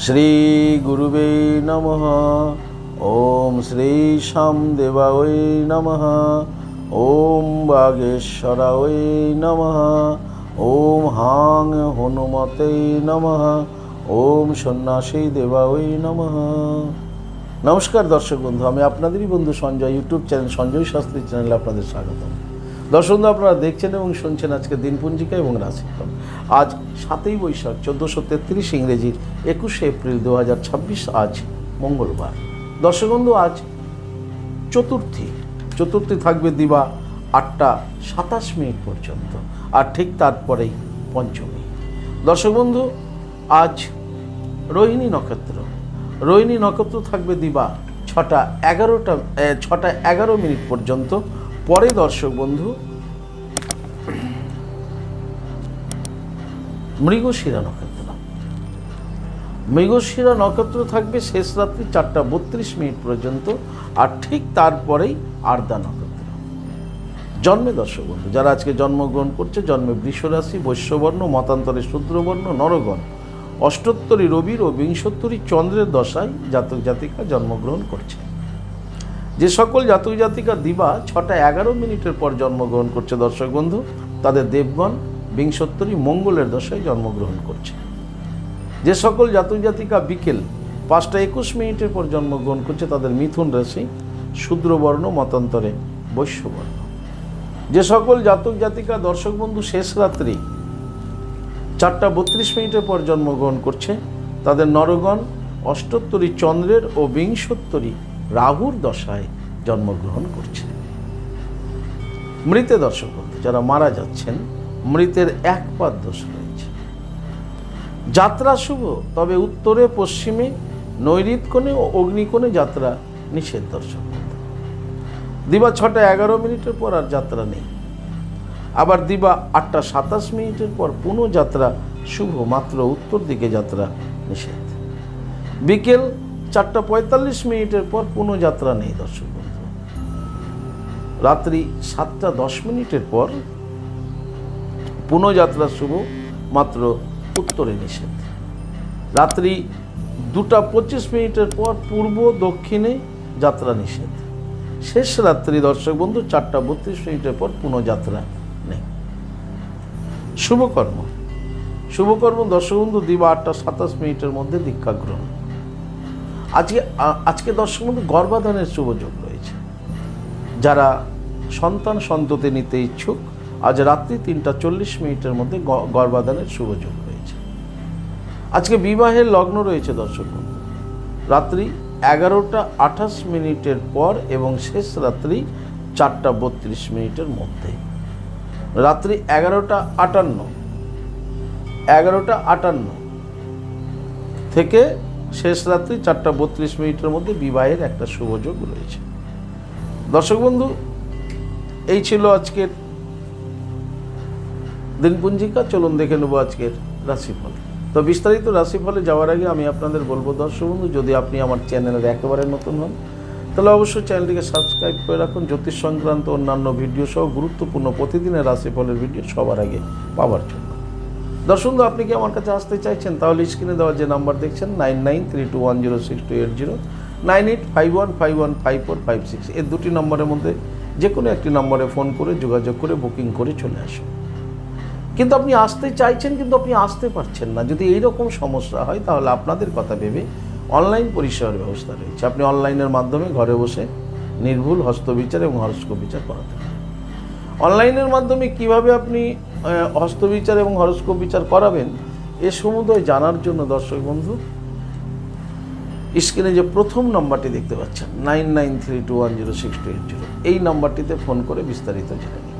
শ্রী গুরুবে নমঃ। ওম শ্রী শ্যামদেবায় নমঃ। ওম বাগেশ্বরায় নমঃ। ওম হাং হনুমতে নমঃ। ওম সন্ন্যাসী দেবায় নমঃ। নমস্কার দর্শক বন্ধু, আমি আপনাদেরই বন্ধু সঞ্জয়, ইউটিউব চ্যানেল সঞ্জয় শাস্ত্রী চ্যানেলে আপনাদের স্বাগতম। দর্শক বন্ধু, আপনারা দেখছেন এবং শুনছেন আজকে দিনপঞ্জিকা এবং রাশিফল। আজ 7ই বৈশাখ 1433 ইংরেজির 21শে এপ্রিল 2026, আজ মঙ্গলবার। দর্শক বন্ধু, আজ চতুর্থী থাকবে দিবা 8টা 27 মিনিট পর্যন্ত, আর ঠিক তারপরেই পঞ্চমী। দর্শক বন্ধু, আজ রোহিণী নক্ষত্র থাকবে দিবা 6টা 11 মিনিট পর্যন্ত। পরে দর্শক বন্ধু মৃগশিরা নক্ষত্র থাকবে শেষ রাত্রি 4টা 32 মিনিট পর্যন্ত, আর ঠিক তারপরেই আরদা নক্ষত্র। জন্মে দর্শক বন্ধু যারা আজকে জন্মগ্রহণ করছে, জন্মে বৃষ রাশি, বৈশ্যবর্ণ, মতান্তরে শূদ্রবর্ণ, নরগণ, অষ্টোত্তরী রবির ও বিংশোত্তরী চন্দ্রের দশায় জাতক জাতিকা জন্মগ্রহণ করছে। যে সকল জাতক জাতিকা দিবা 6টা 11 মিনিটের পর জন্মগ্রহণ করছে দর্শক বন্ধু, তাদের দেবগণ বিংশোত্তরী মঙ্গলের দশায় জন্মগ্রহণ করছে। যে সকল জাতক জাতিকা বিকেল 5টা 21 মিনিটের পর জন্মগ্রহণ করছে, তাদের মিথুন রাশি, শূদ্রবর্ণ, মতান্তরে বৈশ্যবর্ণ। যে সকল জাতক জাতিকা দর্শক বন্ধু শেষ রাত্রি 4টা 32 মিনিটের পর জন্মগ্রহণ করছে, তাদের নরগণ অষ্টোত্তরী চন্দ্রের ও বিংশোত্তরী রাহুর দশায় জন্মগ্রহণ করছে। মৃতে দর্শক বন্ধু যারা মারা যাচ্ছেন, মৃতের 1 পাদ দোষ রয়েছে। যাত্রা শুভ, তবে উত্তরে, পশ্চিমে, নৈঋত্য কোণে ও অগ্নিকোণে যাত্রা নিষেধ দর্শক বন্ধু। দিবা 6টা 11 মিনিটের পর আর যাত্রা নেই। আবার দিবা 8টা 27 মিনিটের পর পুনঃ যাত্রা শুভ, মাত্র উত্তর দিকে যাত্রা নিষেধ। বিকেল 4টা 45 মিনিটের পর পুনঃ যাত্রা নেই দর্শক বন্ধু। রাত্রি 7টা 10 মিনিটের পর পুনঃ যাত্রা শুভ, মাত্র উত্তরে নিষেধ। রাত্রি 2টা 25 মিনিটের পর পূর্ব দক্ষিণে যাত্রা নিষেধ। শেষ রাত্রি দর্শক বন্ধু 4টা 32 মিনিটের পর পুনঃ যাত্রা নেই। শুভকর্ম দর্শক বন্ধু দিবা 8টা 27 মিনিটের মধ্যে দীক্ষা গ্রহণ। আজকে দর্শক বন্ধু গর্ভাধানের শুভ যোগ রয়েছে। যারা সন্ততি নিতে ইচ্ছুক, আজ রাত্রি 3টা 40 মিনিটের মধ্যে গর্ভাধানের শুভ যোগ রয়েছে। আজকে বিবাহের লগ্ন রয়েছে দর্শক বন্ধু রাত্রি 11টা 28 মিনিটের পর এবং শেষ রাত্রি 4টা 32 মিনিটের মধ্যে। রাত্রি 11টা 58 থেকে শেষ রাত্রি 4টা 32 মিনিটের মধ্যে বিবাহের একটা শুভযোগ রয়েছে। দর্শক বন্ধু, এই ছিল আজকের দিনপঞ্জিকা। চলুন দেখে নেব আজকের রাশিফল। তো বিস্তারিত রাশিফলে যাওয়ার আগে আমি আপনাদের বলবো দর্শক বন্ধু, যদি আপনি আমার চ্যানেলের একেবারে নতুন হন, তাহলে অবশ্যই চ্যানেলটিকে সাবস্ক্রাইব করে রাখুন। জ্যোতিষ সংক্রান্ত অন্যান্য ভিডিও সহ গুরুত্বপূর্ণ প্রতিদিনের রাশিফলের ভিডিও সবার আগে পাওয়ার জন্য। দর্শক বন্ধু, আপনি কি আমার কাছে আসতে চাইছেন, তাহলে স্ক্রিনে দেওয়া যে নাম্বার দেখছেন 9932106280, 9851515456, এই দুটি নম্বরের মধ্যে যে কোনো একটি নম্বরে ফোন করে যোগাযোগ করে বুকিং করে চলে আসুন। কিন্তু আপনি আসতে চাইছেন কিন্তু আপনি আসতে পারছেন না, যদি এইরকম সমস্যা হয়, তাহলে আপনাদের কথা ভেবে অনলাইন পরিষেবার ব্যবস্থা রয়েছে। আপনি অনলাইনের মাধ্যমে ঘরে বসে নির্ভুল হস্তবিচার এবং হরস্কোপ বিচার করাতে পারেন। অনলাইনের মাধ্যমে কিভাবে আপনি হস্তবিচার এবং হরস্কোপ বিচার করাবেন, এ সমুদয় জানার জন্য দর্শক বন্ধু স্ক্রিনে যে প্রথম নম্বরটি দেখতে পাচ্ছেন 9932106280, এই নম্বরটিতে ফোন করে বিস্তারিত জেনে নিন।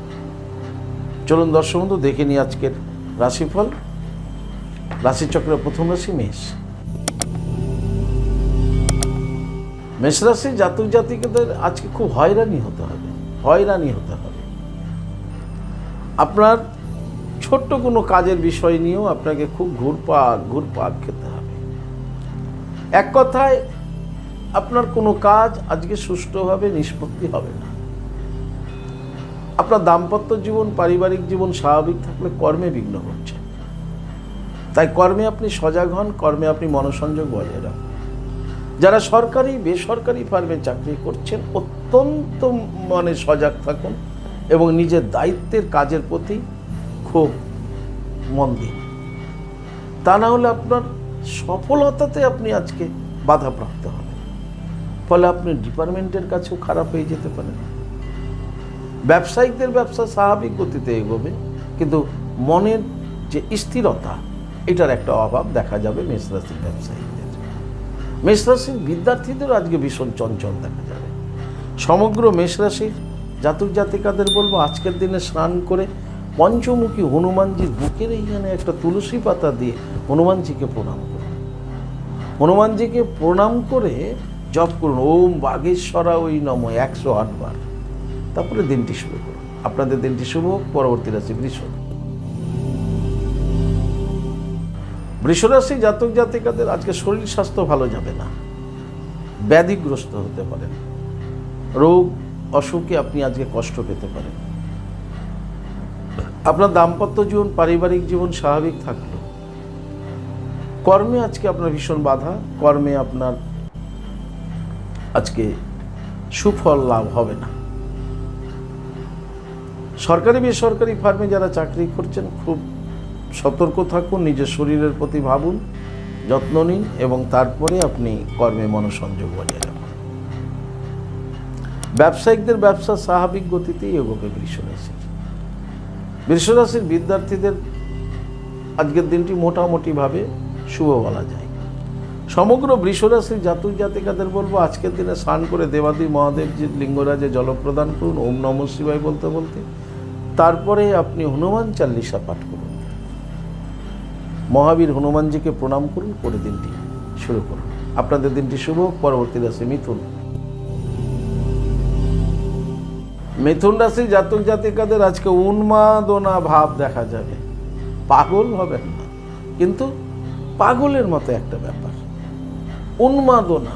চলুন দর্শক বন্ধু দেখে নিই আজকের রাশিফল। রাশিচক্রের প্রথম রাশি মেষ রাশি জাতক জাতিকাদের আজকে খুব হয়রানি হতে হবে। আপনার ছোট্ট কোনো কাজের বিষয় নিয়েও আপনাকে খুব ঘুরপাক খেতে হবে। এক কথায় আপনার কোনো কাজ আজকে সুষ্ঠুভাবে নিষ্পত্তি হবে না। আপনার দাম্পত্য জীবন, পারিবারিক জীবন স্বাভাবিক থাকলে কর্মে বিঘ্ন ঘটছে। তাই কর্মে আপনি সজাগ হন, কর্মে আপনি মনোসংযোগ বজায় রাখুন। যারা সরকারি বেসরকারি ফার্মে চাকরি করছেন অত্যন্ত সজাগ থাকুন এবং নিজের দায়িত্বের কাজের প্রতি খুব মন দিন। তা না হলে আপনার সফলতাতে আপনি আজকে বাধাপ্রাপ্ত হবেন, ফলে আপনি ডিপার্টমেন্টের কাছেও খারাপ হয়ে যেতে পারেন। ব্যবসায়িকদের ব্যবসা স্বাভাবিক গতিতে এগোবে, কিন্তু মনের যে স্থিরতা এটার একটা অভাব দেখা যাবে মেষ রাশির ব্যবসায়ীদের। মেষ রাশির বিদ্যার্থীদের আজকে ভীষণ চঞ্চল দেখা যাবে। সমগ্র মেষ রাশির জাতক জাতিকাদের বলবো আজকের দিনে স্নান করে পঞ্চমুখী হনুমানজির বুকের এইখানে একটা তুলসী পাতা দিয়ে হনুমানজিকে প্রণাম করুন। হনুমানজিকে প্রণাম করে জপ করুন ওম বাগেশ্বরা ওই নম 108 বার, তারপরে দিনটি শুরু করুন। আপনাদের দিনটি শুভ হোক। পরবর্তী রাশি বৃষ। বৃষরাশি জাতক জাতিকাদের আজকে শরীর স্বাস্থ্য ভালো যাবে না, ব্যাধিগ্রস্ত হতে পারেন, রোগ অসুখে আপনি আজকে কষ্ট পেতে পারেন। আপনার দাম্পত্য জীবন পারিবারিক জীবন স্বাভাবিক থাকলো, কর্মে আজকে আপনার ভীষণ বাধা, কর্মে আপনার আজকে সুফল লাভ হবে না। সরকারি বেসরকারি ফার্মে যারা চাকরি করছেন খুব সতর্ক থাকুন, নিজের শরীরের প্রতি ভাবুন, যত্ন নিন এবং তারপরে আপনি কর্মে মনোসংযোগ বজায় রাখুন। ব্যবসায়িকদের ব্যবসা স্বাভাবিক গতিতেই এগোবে বৃষরাশির। বৃষরাশির বিদ্যার্থীদের আজকের দিনটি মোটামুটিভাবে শুভ বলা যায়। সমগ্র বৃষরাশির জাতক জাতিকাদের বলবো আজকের দিনে স্নান করে দেবাদি মহাদেবজির লিঙ্গরাজে জল প্রদান করুন ওম নমঃ শিবায় বলতে বলতে, তারপরে আপনি হনুমান চাল্লিশা পাঠ করুন, মহাবীর হনুমানজিকে প্রণাম করুন, করে দিনটি শুরু করুন। আপনাদের দিনটি শুভ। পরবর্তী রাশি মিথুন। মিথুন রাশির জাতক জাতিকাদের আজকে উন্মাদনা ভাব দেখা যাবে। পাগল হবেন না, কিন্তু পাগলের মতো একটা ব্যাপার, উন্মাদনা।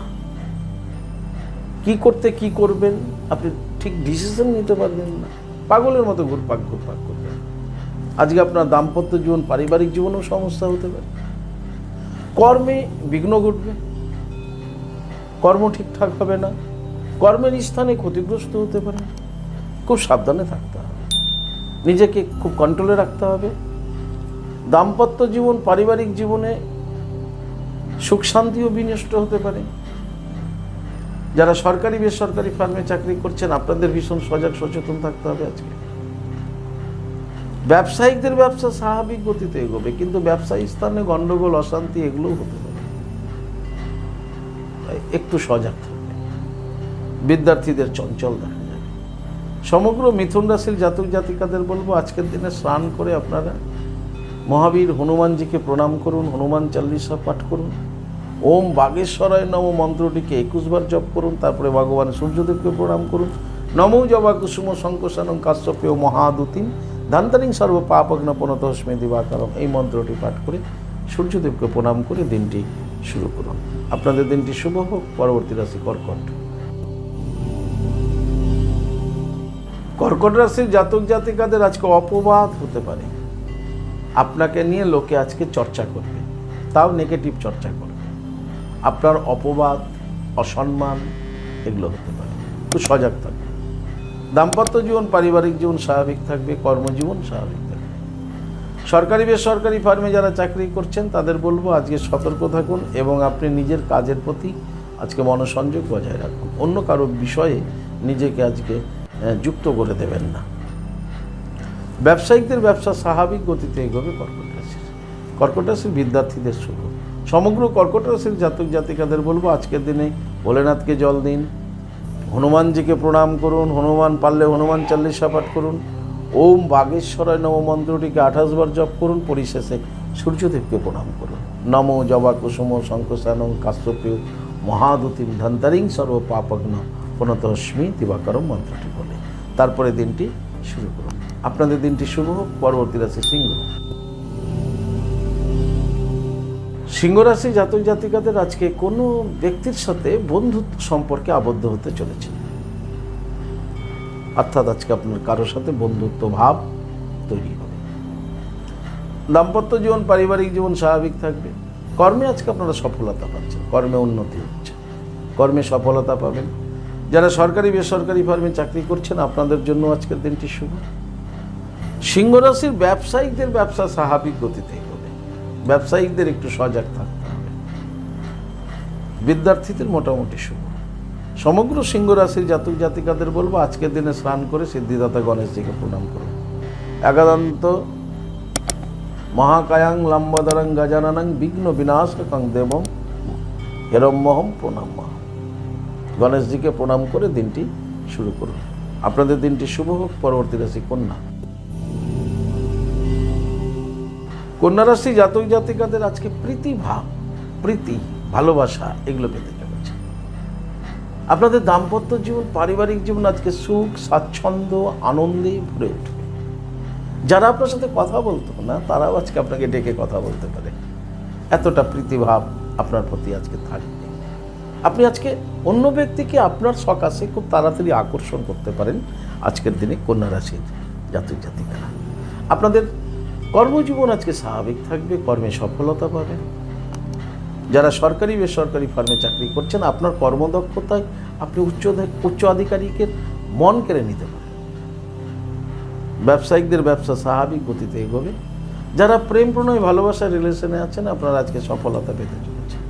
কি করতে কি করবেন আপনি ঠিক ডিসিশন নিতে পারবেন না, পাগলের মতো ঘুরপাক করবেন। আজকে আপনার দাম্পত্য জীবন পারিবারিক জীবনেও সমস্যা হতে পারে, কর্মে বিঘ্ন ঘটবে, কর্ম ঠিকঠাক হবে না, কর্মের স্থানে ক্ষতিগ্রস্ত হতে পারে। খুব সাবধানে থাকতে হবে, নিজেকে খুব কন্ট্রোলে রাখতে হবে। দাম্পত্য জীবন পারিবারিক জীবনে সুখ শান্তিও বিনষ্ট হতে পারে। যারা সরকারি বেসরকারি ফার্মে চাকরি করছেন আপনাদের ভীষণ সজাগ সচেতন থাকতে হবে আজকে। ব্যবসায়িকদের ব্যবসা স্বাভাবিক গতিতে এগোবে, কিন্তু ব্যবসায়ী স্থানে গন্ডগোল অশান্তি এগুলোও হতে পারে, তাই একটু সজাগ থাকবে। বিদ্যার্থীদের চঞ্চল দেখা যাবে। সমগ্র মিথুন রাশির জাতক জাতিকাদের বলবো আজকের দিনে স্নান করে আপনারা মহাবীর হনুমানজিকে প্রণাম করুন, হনুমান চাল্লিশা পাঠ করুন, ওম বাগেশ্বরায় নম মন্ত্রটিকে 21 বার জপ করুন, তারপরে ভগবান সূর্যদেবকে প্রণাম করুন। নমো জবা কুসুম শঙ্কসানং কাশ্যপেয় মহাদূতিম ধান্তারিং সর্ব পাপগ্ন পনতস্মে দিবাকরম, এই মন্ত্রটি পাঠ করে সূর্যদেবকে প্রণাম করে দিনটি শুরু করুন। আপনাদের দিনটি শুভ হোক। পরবর্তী রাশি কর্কট। কর্কট রাশির জাতক জাতিকাদের আজকে অপবাদ হতে পারে, আপনাকে নিয়ে লোকে আজকে চর্চা করবে, তাও নেগেটিভ চর্চা করবে। আপনার অপবাদ অসম্মান এগুলো হতে পারে, একটু সজাগ থাকবে। দাম্পত্য জীবন পারিবারিক জীবন স্বাভাবিক থাকবে, কর্মজীবন স্বাভাবিক থাকবে। সরকারি বেসরকারি ফার্মে যারা চাকরি করছেন তাদের বলবো আজকে সতর্ক থাকুন এবং আপনি নিজের কাজের প্রতি আজকে মনোসংযোগ বজায় রাখুন। অন্য কারো বিষয়ে নিজেকে আজকে যুক্ত করে দেবেন না। ব্যবসায়িকদের ব্যবসা স্বাভাবিক গতিতে এগোবে কর্কট রাশির বিদ্যার্থীদের শুভ। সমগ্র কর্কট রাশির জাতক জাতিকাদের বলবো আজকের দিনে ভোলেনাথকে জল দিন, হনুমানজিকে প্রণাম করুন, হনুমান পারলে হনুমান চাল্লিশা পাঠ করুন, ওম বাগেশ্বরায় নম মন্ত্রটিকে 28 বার জপ করুন, পরিশেষে সূর্যদেবকে প্রণাম করুন। নমো জবা কুসুম শঙ্কসানং কাশ্যপেয় মহাদূতিম ধন্তারিং সর্ব পাপগ্ন পনতস্মি দিবাকরম মন্ত্রটি বলে তারপরে দিনটি শুরু করুন। আপনাদের দিনটি শুভ হোক। পরবর্তী রাশি সিংহ। সিংহ রাশি জাতক জাতিকাদের আজকে কোনো ব্যক্তির সাথে বন্ধুত্ব সম্পর্কে আবদ্ধ হতে চলেছে, অর্থাৎ আজকে আপনার কারোর সাথে বন্ধুত্ব ভাব তৈরি হবে। দাম্পত্য জীবন পারিবারিক জীবন স্বাভাবিক থাকবে। কর্মে আজকে আপনারা সফলতা পাচ্ছেন, কর্মে উন্নতি হচ্ছে, কর্মে সফলতা পাবেন। যারা সরকারি বেসরকারি ফার্মে চাকরি করছেন আপনাদের জন্য আজকের দিনটি শুভ। সিংহ রাশির ব্যবসায়িকদের ব্যবসা স্বাভাবিক গতিতেই হবে, ব্যবসায়িকদের একটু সজাগ থাকতে হবে। বিদ্যার্থীদের মোটামুটি শুভ। সমগ্র সিংহ রাশির জাতক জাতিকাদের বলবো আজকের দিনে স্নান করে সিদ্ধিদাতা গণেশজিকে প্রণাম করুন। একাদন্ত মহাকায়াং লম্বদরং গজাননং বিঘ্ন বিনাশকং দেবম হিরম্যহম প্রণাম। গণেশজিকে প্রণাম করে দিনটি শুরু করুন। আপনাদের দিনটি শুভ হোক। পরবর্তী রাশি কন্যা। কন্যা রাশি জাতক জাতিকাদের আজকে প্রীতিভাব, প্রীতি, ভালোবাসা এগুলো পেতে চলেছে। আপনাদের দাম্পত্য জীবন পারিবারিক জীবন আজকে সুখ স্বাচ্ছন্দ্য আনন্দে ভরে উঠবে। যারা আপনার সাথে কথা বলতো না তারাও আজকে আপনাকে ডেকে কথা বলতে পারে, এতটা প্রীতিভাব আপনার প্রতি আজকে থাকবে। আপনি আজকে অন্য ব্যক্তিকে আপনার সকাশে খুব তাড়াতাড়ি আকর্ষণ করতে পারেন আজকের দিনে কন্যা রাশির জাতক জাতিকারা। আপনাদের কর্মজীবন আজকে স্বাভাবিক থাকবে, কর্মে সফলতা পাবেন। যারা সরকারি বেসরকারি ফার্মে চাকরি করছেন আপনার কর্মদক্ষতায় আপনি উচ্চ আধিকারিকের মন কেড়ে নিতে পারেন। ব্যবসায়িকদের ব্যবসা স্বাভাবিক গতিতে এগোবে। যারা প্রেম প্রণয় ভালোবাসার রিলেশনে আছেন আপনারা আজকে সফলতা পেতে চলেছেন।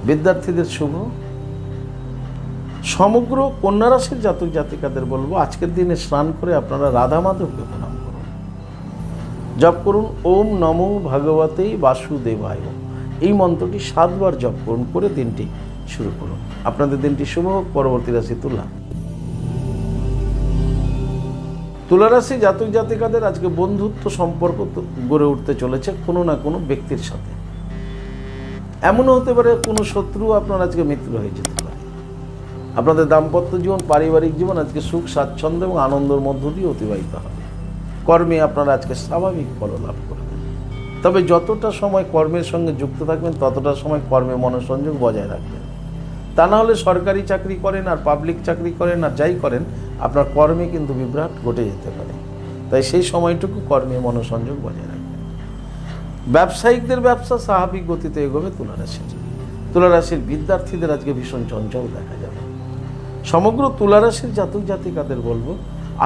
বিদ্যার্থীদের শুভ। সমগ্র কন্যা রাশির জাতক জাতিকাদের বলবো আজকের দিনে স্নান করে আপনারা রাধা মাধবকে প্রণাম করুন, জপ করুন ওম নমো ভগবতে বাসুদেবায়। এই মন্ত্রটি 7 বার জপ করুন, করে দিনটি শুরু করুন। আপনাদের দিনটি শুভ হোক। পরবর্তী রাশি তুলা। তুলা রাশি জাতক জাতিকাদের আজকে বন্ধুত্ব সম্পর্ক গড়ে উঠতে চলেছে কোনো না কোনো ব্যক্তির সাথে। এমনও হতে পারে কোনো শত্রু আপনার আজকে মিত্র হয়ে যেতে পারে। আপনাদের দাম্পত্য জীবন পারিবারিক জীবন আজকে সুখ স্বাচ্ছন্দ্য এবং আনন্দের মধ্য দিয়ে অতিবাহিত হবে। কর্মে আপনারা আজকে স্বাভাবিক ফল লাভ করবেন। তবে যতটা সময় কর্মের সঙ্গে যুক্ত থাকবেন ততটা সময় কর্মে মনোসংযোগ বজায় রাখবেন। তা না হলে সরকারি চাকরি করেন আর পাবলিক চাকরি করেন আর যাই করেন আপনার কর্মে কিন্তু বিভ্রাট ঘটে যেতে পারে। তাই সেই সময়টুকু কর্মে মনোসংযোগ বজায় রাখবেন। ব্যবসায়িকদের ব্যবসা স্বাভাবিক গতিতে এগোবে তুলা রাশির। তুলা রাশির বিদ্যার্থীদের আজকে ভীষণ চঞ্চল দেখা যাবে। সমগ্র তুলা রাশির জাতক জাতিকাদের বলবো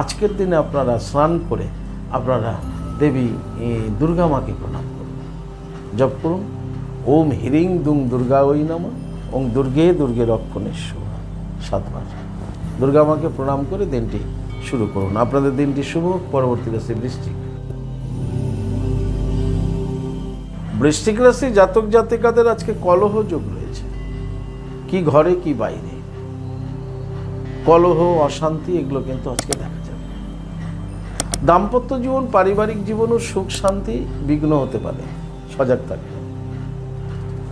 আজকের দিনে আপনারা স্নান করে আপনারা দেবী দুর্গা মাকে প্রণাম করুন, জপ করুন ওম হিরিং দুং দুর্গা ওই নমঃ ওং দুর্গে দুর্গে রক্ষণেশ্বর 7 বার দুর্গা মাকে প্রণাম করে দিনটি শুরু করুন। আপনাদের দিনটি শুভ। পরবর্তী রাশি বৃশ্চিক। বৃশ্চিক রাশি জাতক জাতিকাদের আজকে কলহ যোগ রয়েছে, কি ঘরে কি বাইরে, কলহ অশান্তি এগুলো কিন্তু আজকে দেখা যাবে। দাম্পত্য জীবন পারিবারিক জীবনও সুখ শান্তি বিঘ্ন হতে পারে, সজাগ থাকবে।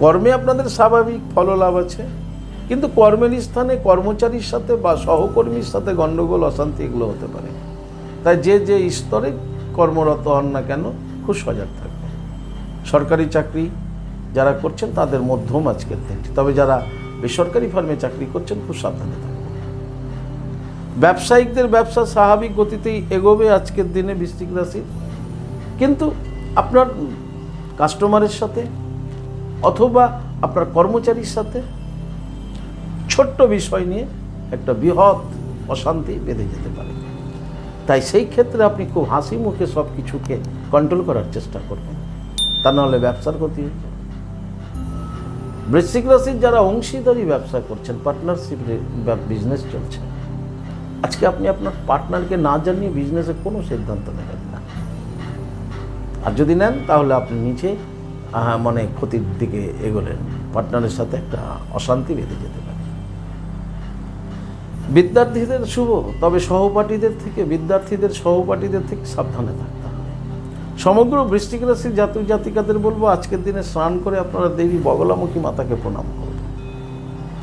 কর্মে আপনাদের স্বাভাবিক ফললাভ আছে, কিন্তু কর্মের স্থানে কর্মচারীর সাথে বা সহকর্মীর সাথে গণ্ডগোল অশান্তি এগুলো হতে পারে। তাই যে যে স্তরে কর্মরত হন না কেন খুব সজাগ থাকবে। সরকারি চাকরি যারা করছেন তাদের মধ্যম আজকের দিনটি, তবে যারা বেসরকারি ফার্মে চাকরি করছেন খুব সাবধানে থাকবেন। ব্যবসায়িকদের ব্যবসা স্বাভাবিক গতিতেই এগোবে আজকের দিনে বৃশ্চিক রাশির, কিন্তু আপনার কাস্টমারের সাথে অথবা আপনার কর্মচারীর সাথে ছোট্ট বিষয় নিয়ে একটা বৃহৎ অশান্তি বেঁধে যেতে পারে। তাই সেই ক্ষেত্রে আপনি খুব হাসি মুখে সব কিছুকে কন্ট্রোল করার চেষ্টা করবেন, তা নাহলে ব্যবসার ক্ষতি হয়ে যাবে। বৃশ্চিক রাশির যারা অংশীদারি ব্যবসা করছেন, পার্টনারশিপ বিজনেস চলছে, আজকে আপনি আপনার পার্টনারকে না জানিয়ে বিজনেসে কোনো সিদ্ধান্ত নেবেন না। আর যদি নেন তাহলে আপনি নিচে মানে ক্ষতির দিকে এগোলেন, পার্টনারের সাথে একটা অশান্তি বেঁধে যেতে পারে। বিদ্যার্থীদের শুভ, তবে বিদ্যার্থীদের সহপাঠীদের থেকে সাবধানে থাকতে হবে। সমগ্র বৃশ্চিক রাশির জাতক জাতিকাদের বলবো আজকের দিনে স্নান করে আপনারা দেবী বগলামুখী মাতাকে প্রণাম করুন,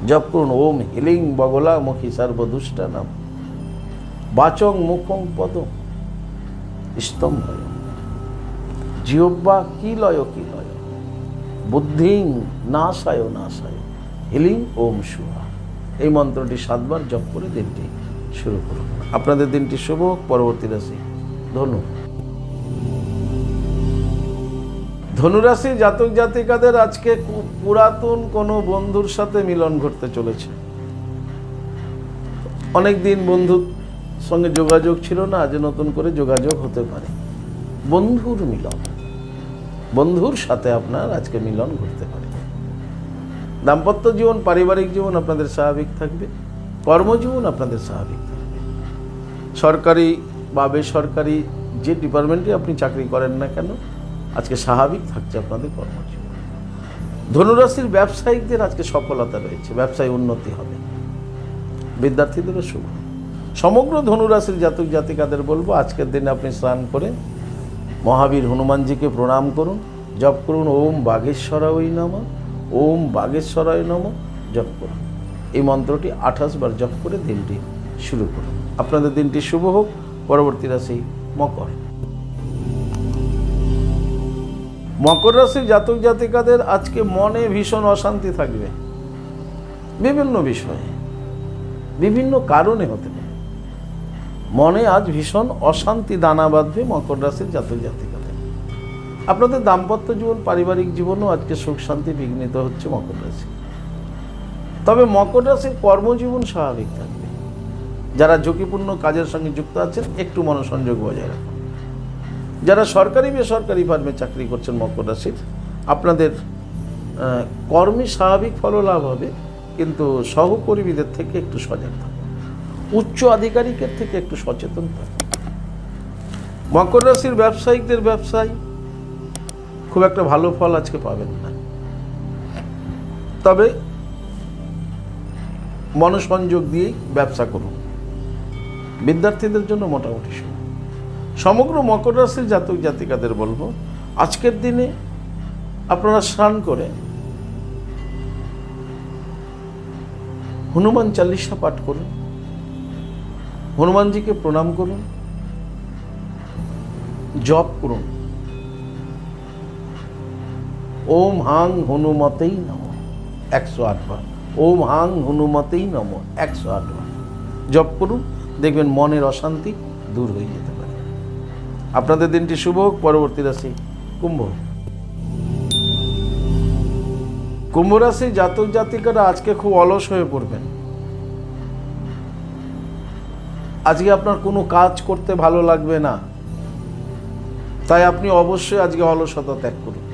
জপ করুন ওম হিলিং বগলামুখী সর্বদুষ্টানাম বাচং মুখং পদ স্তম্ভ জিহ্বা কি লয় বুদ্ধিং নাশায় হিলিং ওম শুভা। এই মন্ত্রটি 7 বার জপ করে দিনটি শুরু করুন। আপনাদের দিনটি শুভ। পরবর্তী রাশি ধনু। ধনুরাশি জাতক জাতিকাদের আজকে পুরাতন কোনো বন্ধুর সাথে মিলন ঘটতে চলেছে। অনেক দিন বন্ধুর সঙ্গে যোগাযোগ ছিল না, আজ নতুন করে যোগাযোগ হতে পারে। বন্ধুর মিলন, বন্ধুর সাথে আপনার আজকে মিলন ঘটতে পারে। দাম্পত্য জীবন, পারিবারিক জীবন আপনাদের স্বাভাবিক থাকবে। কর্মজীবন আপনাদের স্বাভাবিক থাকবে। সরকারি বা বেসরকারি যে ডিপার্টমেন্টে আপনি চাকরি করেন না কেন, আজকে স্বাভাবিক থাকছে আপনাদের কর্মজীবন। ধনুরাশির ব্যবসায়িকদের আজকে সফলতা রয়েছে, ব্যবসায় উন্নতি হবে। বিদ্যার্থীদেরও শুভ। সমগ্র ধনুরাশির জাতক জাতিকাদের বলবো, আজকের দিনে আপনি স্নান করে মহাবীর হনুমানজিকে প্রণাম করুন, জপ করুন ওম বাগেশ্বরায় নমঃ, ওম বাগেশ্বরায় নমঃ জপ করুন। এই মন্ত্রটি 28 বার জপ করে দিনটি শুরু করুন। আপনাদের দিনটি শুভ হোক। পরবর্তী রাশি মকর। মকর রাশির জাতক জাতিকাদের আজকে মনে ভীষণ অশান্তি থাকবে। বিভিন্ন বিষয়ে, বিভিন্ন কারণে হতে পারে মনে আজ ভীষণ অশান্তি দানা বাঁধবে মকর রাশির জাতক জাতিকাদের। আপনাদের দাম্পত্য জীবন, পারিবারিক জীবনও আজকে সুখ শান্তি বিঘ্নিত হচ্ছে মকর রাশি। তবে মকর রাশির কর্মজীবন স্বাভাবিক থাকবে। যারা ঝুঁকিপূর্ণ কাজের সঙ্গে যুক্ত আছেন একটু মনোসংযোগ বজায় রাখুন। যারা সরকারি বেসরকারি ফার্মে চাকরি করছেন মকর রাশির, আপনাদের কর্মে স্বাভাবিক ফললাভ হবে, কিন্তু সহকর্মীদের থেকে একটু সজাগ থাকুন। উচ্চ আধিকারিকের থেকে একটু সচেতন থাকুন। মকর রাশির ব্যবসায়িকদের ব্যবসায় খুব একটা ভালো ফল আজকে পাবেন না, তবে মনোসংযোগ দিয়েই ব্যবসা করুন। বিদ্যার্থীদের জন্য মোটামুটি শুভ। সমগ্র মকর রাশির জাতক জাতিকাদের বলবো, আজকের দিনে আপনারা স্নান করে হনুমান চালিসা পাঠ করুন, হনুমানজিকে প্রণাম করুন, জপ করুন ওম হাং হনুমতেই নমঃ 108 বার। ওম হাং হনুমতেই নমঃ 108 বার জপ করুন, দেখবেন মনের অশান্তি দূর হয়ে যেতে পারে। আপনাদের দিনটি শুভ হোক। পরবর্তী রাশি কুম্ভ। কুম্ভ রাশি জাতক জাতিকারা আজকে খুব অলস হয়ে পড়বেন। আজকে আপনার কোনো কাজ করতে ভালো লাগবে না, তাই আপনি অবশ্যই আজকে অলসতা ত্যাগ করুন।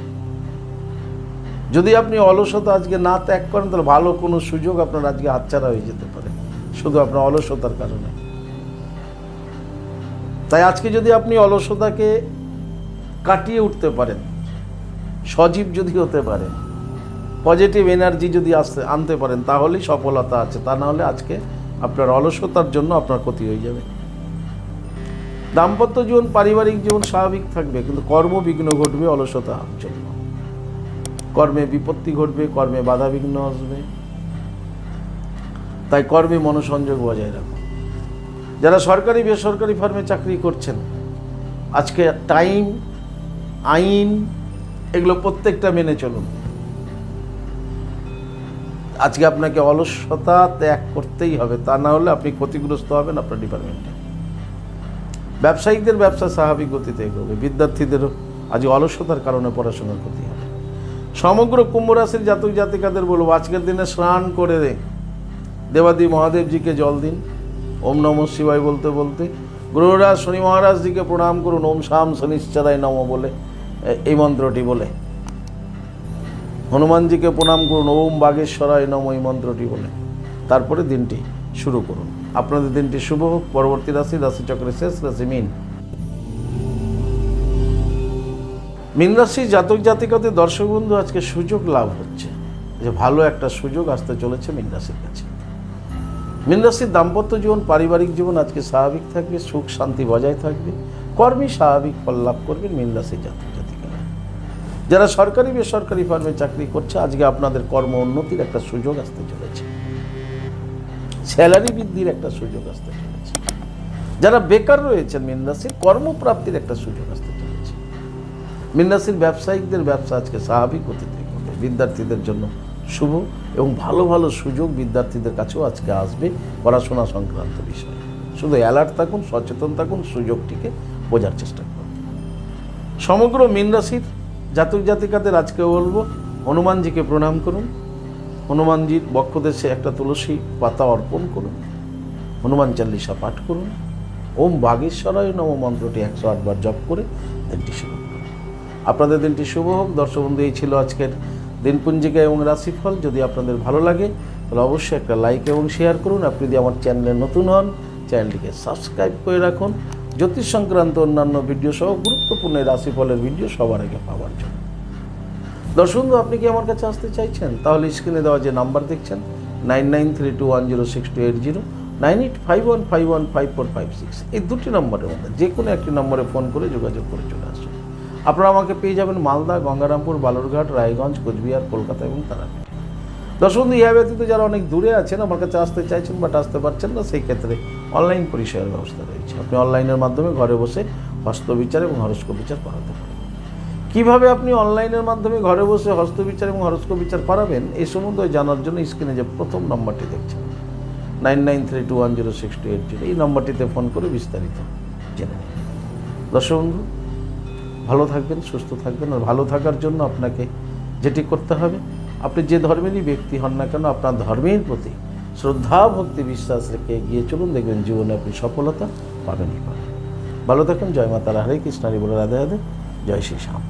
যদি আপনি অলসতা আজকে না ত্যাগ করেন, তাহলে ভালো কোনো সুযোগ আপনার আজকে হাতছাড়া হয়ে যেতে পারে, শুধু আপনার অলসতার কারণে। তাই আজকে যদি আপনি অলসতাকে কাটিয়ে উঠতে পারেন, সজীব যদি হতে পারেন, পজিটিভ এনার্জি যদি আনতে পারেন, তাহলেই সফলতা আছে। তা না হলে আজকে আপনার অলসতার জন্য আপনার ক্ষতি হয়ে যাবে। দাম্পত্য জীবন, পারিবারিক জীবন স্বাভাবিক থাকবে, কিন্তু কর্মবিঘ্ন ঘটবে অলসতার জন্য। কর্মে বিপত্তি ঘটবে, কর্মে বাধা বিঘ্ন আসবে, তাই কর্মে মনোসংযোগ বজায় রাখুন। যারা সরকারি বেসরকারি ফার্মে চাকরি করছেন, আজকে টাইম, আইন এগুলো প্রত্যেকটা মেনে চলুন। আজকে আপনাকে অলসতা ত্যাগ করতেই হবে, তা না হলে আপনি ক্ষতিগ্রস্ত হবেন আপনার ডিপার্টমেন্টে। ব্যবসায়িকদের ব্যবসা স্বাভাবিক গতিতে এগোবে। বিদ্যার্থীদেরও আজ অলসতার কারণে পড়াশোনার ক্ষতি হবে। সমগ্র কুম্ভ রাশির জাতক জাতিকাদের বলবো, আজকের দিনে স্নান করে দেবাদি মহাদেবজিকে জল দিন, ওম নমঃ শিবায় বলতে বলতে। গ্রহরাজ শনি মহারাজজিকে প্রণাম করুন, ওম শাম শনিশ্চরায় নমঃ বলে এই মন্ত্রটি বলে। হনুমানজিকে প্রণাম করুন, ওম বাগেশ্বরায় নমঃ এই মন্ত্রটি বলে। তারপরে দিনটি শুরু করুন। আপনাদের দিনটি শুভ হোক। পরবর্তী রাশি, রাশিচক্রের শেষ রাশি মীন। মীন রাশি জাতক জাতিকাদের দর্শক বন্ধু, আজকে সুযোগ লাভ হচ্ছে, যে ভালো একটা সুযোগ আসতে চলেছে মীন রাশির কাছে। মীন রাশির দাম্পত্য জীবন, পারিবারিক জীবন আজকে স্বাভাবিক থাকবে, সুখ শান্তি বজায় থাকবে। কর্মী স্বাভাবিক ফল লাভ করবেন মীন রাশির জাতক জাতিকারা। যারা সরকারি বেসরকারি ফার্মে চাকরি করছে, আজকে আপনাদের কর্ম উন্নতির একটা সুযোগ আসতে চলেছে, স্যালারি বৃদ্ধির একটা সুযোগ আসতে চলেছে। যারা বেকার রয়েছেন মীন রাশির, কর্মপ্রাপ্তির একটা সুযোগ আসতে চলেছে। মীন রাশির ব্যবসায়িকদের ব্যবসা আজকে স্বাভাবিক গতিতে করবে। বিদ্যার্থীদের জন্য শুভ এবং ভালো ভালো সুযোগ বিদ্যার্থীদের কাছেও আজকে আসবে পড়াশোনা সংক্রান্ত বিষয়ে। শুধু অ্যালার্ট থাকুন, সচেতন থাকুন, সুযোগটিকে বোঝার চেষ্টা করুন। সমগ্র মীন রাশির জাতক জাতিকাদের আজকে বলবো হনুমানজিকে প্রণাম করুন, হনুমানজির বক্ষদেশে একটা তুলসী পাতা অর্পণ করুন, হনুমান চাল্লিশা পাঠ করুন, ওম বাগেশ্বরায় নম মন্ত্রটি 108 বার জপ করে দিনটি শুরু করুন। আপনাদের দিনটি শুভ হোক। দর্শক বন্ধু, এই ছিল আজকের দিনপঞ্জিকা এবং রাশিফল। যদি আপনাদের ভালো লাগে তাহলে অবশ্যই একটা লাইক এবং শেয়ার করুন। আপনি যদি আমার চ্যানেলে নতুন হন, চ্যানেলটিকে সাবস্ক্রাইব করে রাখুন জ্যোতিষ সংক্রান্ত অন্যান্য ভিডিও সহ গুরুত্বপূর্ণ রাশিফলের ভিডিও সবার আগে পাওয়ার জন্য। দর্শক বন্ধু, আপনি কি আমার কাছে আসতে চাইছেন? তাহলে স্ক্রিনে দেওয়া যে নাম্বার দেখছেন 9932106280, 9851515456, এই দুটি নম্বরের মধ্যে যে কোনো একটি নম্বরে ফোন করে যোগাযোগ করে চলে আসুন। আপনারা আমাকে পেয়ে যাবেন মালদা, গঙ্গারামপুর, বালুরঘাট, রায়গঞ্জ, কোচবিহার, কলকাতা এবং তারাপীঠ। দর্শক বন্ধু, ইহা ব্যতীত যারা অনেক দূরে আছেন, আমার কাছে আসতে চাইছেন বাট আসতে পারছেন না, সেই ক্ষেত্রে অনলাইন পরিষেবার ব্যবস্থা রয়েছে। আপনি অনলাইনের মাধ্যমে ঘরে বসে হস্তবিচার এবং হরস্কোপ বিচার করাতে পারেন। কীভাবে আপনি অনলাইনের মাধ্যমে ঘরে বসে হস্তবিচার এবং হরস্কোপ বিচার করাবেন এই সম্বন্ধে জানার জন্য স্ক্রিনে যে প্রথম নম্বরটি দেখছেন 9932106280, এই নম্বরটিতে ফোন করে বিস্তারিত জেনে নিন। দর্শক বন্ধু, ভালো থাকবেন, সুস্থ থাকবেন। আর ভালো থাকার জন্য আপনাকে যেটি করতে হবে, আপনি যে ধর্মেরই ব্যক্তি হন না কেন, আপনার ধর্মের প্রতি শ্রদ্ধা, ভক্তি, বিশ্বাস রেখে এগিয়ে চলুন। দেখবেন জীবনে আপনি সফলতা পাবেনই পাবেন। ভালো থাকুন। জয় মা তারা, হরে কৃষ্ণ, হরি বল, রাধে রাধে, জয় শ্রী শ্যাম।